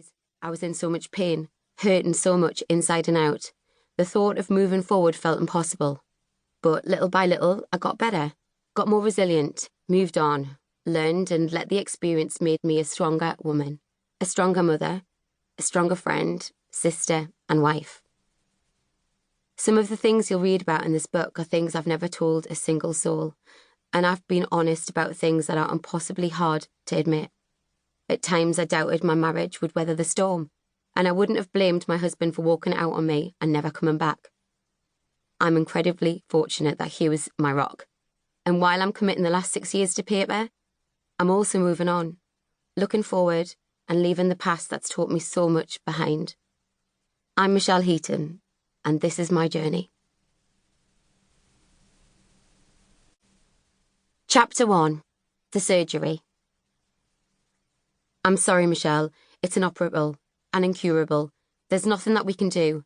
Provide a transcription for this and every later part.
days, I was in so much pain, hurting so much inside and out. The thought of moving forward felt impossible. But little by little, I got better, got more resilient, moved on, learned and let the experience made me a stronger woman, a stronger mother, a stronger friend, sister and wife. Some of the things you'll read about in this book are things I've never told a single soul, and I've been honest about things that are impossibly hard to admit. At times I doubted my marriage would weather the storm, and I wouldn't have blamed my husband for walking out on me and never coming back. I'm incredibly fortunate that he was my rock, and while I'm committing the last 6 years to paper, I'm also moving on, looking forward and leaving the past that's taught me so much behind. I'm Michelle Heaton, and this is my journey. Chapter 1. The Surgery. I'm sorry, Michelle. It's inoperable and incurable. There's nothing that we can do.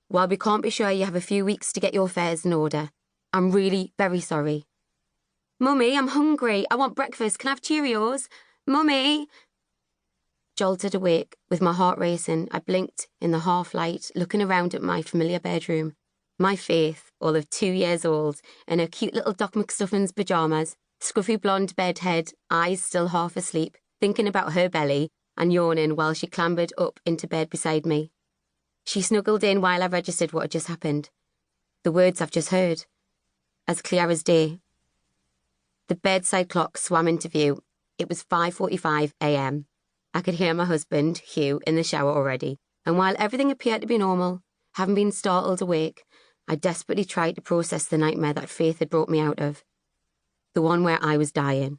While we can't be sure, you have a few weeks to get your affairs in order. I'm really very sorry. Mummy, I'm hungry. I want breakfast. Can I have Cheerios? Mummy! Jolted awake, with my heart racing, I blinked in the half-light, looking around at my familiar bedroom. My Faith, all of 2 years old, in her cute little Doc McStuffins pyjamas, scruffy blonde bedhead, eyes still half asleep, thinking about her belly and yawning while she clambered up into bed beside me. She snuggled in while I registered what had just happened. The words I've just heard. As clear as day. The bedside clock swam into view. It was 5:45 a.m. I could hear my husband, Hugh, in the shower already, and while everything appeared to be normal, having been startled awake, I desperately tried to process the nightmare that Faith had brought me out of. The one where I was dying.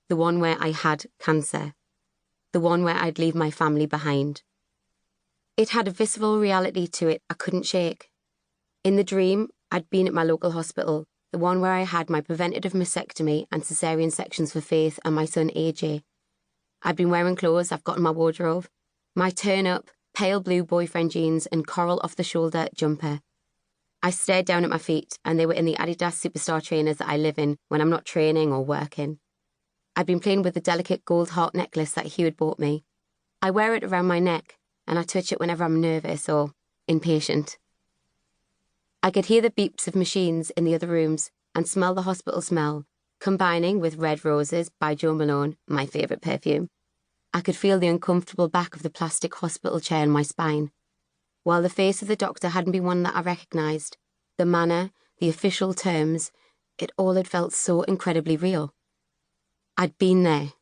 The one where I had cancer. The one where I'd leave my family behind. It had a visceral reality to it I couldn't shake. In the dream, I'd been at my local hospital, the one where I had my preventative mastectomy and caesarean sections for Faith and my son AJ. I'd been wearing clothes I've got in my wardrobe, my turn-up, pale blue boyfriend jeans and coral off-the-shoulder jumper. I stared down at my feet, and they were in the Adidas Superstar trainers that I live in when I'm not training or working. I'd been playing with the delicate gold heart necklace that Hugh had bought me. I wear it around my neck, and I touch it whenever I'm nervous or impatient. I could hear the beeps of machines in the other rooms and smell the hospital smell, combining with Red Roses by Jo Malone, my favourite perfume. I could feel the uncomfortable back of the plastic hospital chair in my spine. While the face of the doctor hadn't been one that I recognised, the manner, the official terms, it all had felt so incredibly real. I'd been there.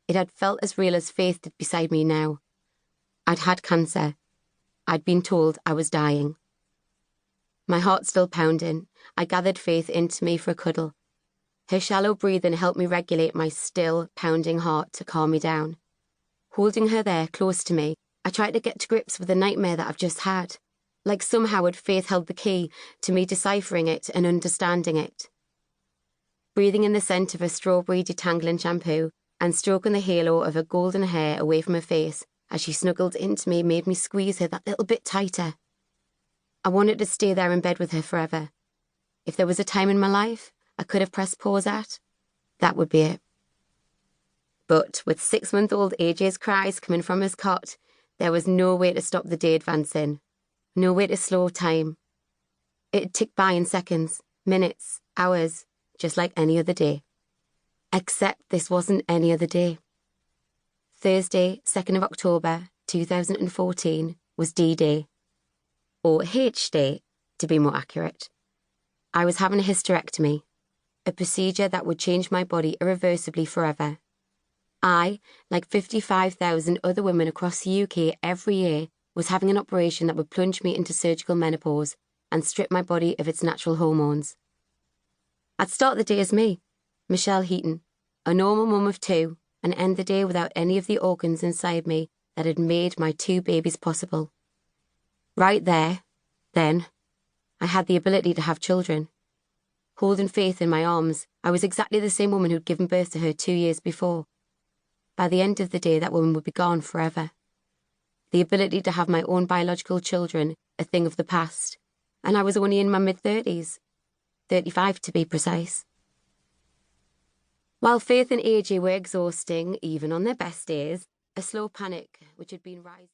It had felt as real as Faith did beside me now. I'd had cancer. I'd been told I was dying. My heart still pounding, I gathered Faith into me for a cuddle. Her shallow breathing helped me regulate my still, pounding heart to calm me down. Holding her there, close to me, I tried to get to grips with the nightmare that I've just had. Like somehow had Faith held the key to me deciphering it and understanding it. Breathing in the scent of her strawberry detangling shampoo and stroking the halo of her golden hair away from her face as she snuggled into me made me squeeze her that little bit tighter. I wanted to stay there in bed with her forever. If there was a time in my life I could have pressed pause at, that would be it. But with 6-month-old AJ's cries coming from his cot, there was no way to stop the day advancing. No way to slow time. It ticked by in seconds, minutes, hours, just like any other day. Except this wasn't any other day. Thursday, 2nd of October, 2014, was D-Day. Or H-Day, to be more accurate. I was having a hysterectomy, a procedure that would change my body irreversibly forever. I, like 55,000 other women across the UK every year, was having an operation that would plunge me into surgical menopause and strip my body of its natural hormones. I'd start the day as me, Michelle Heaton, a normal mum of 2, and end the day without any of the organs inside me that had made my 2 babies possible. Right there, then, I had the ability to have children. Holding Faith in my arms, I was exactly the same woman who'd given birth to her 2 years before. By the end of the day, that woman would be gone forever. The ability to have my own biological children, a thing of the past, and I was only in my mid-30s, 35 to be precise. While Faith and AJ were exhausting, even on their best days, a slow panic, which had been rising.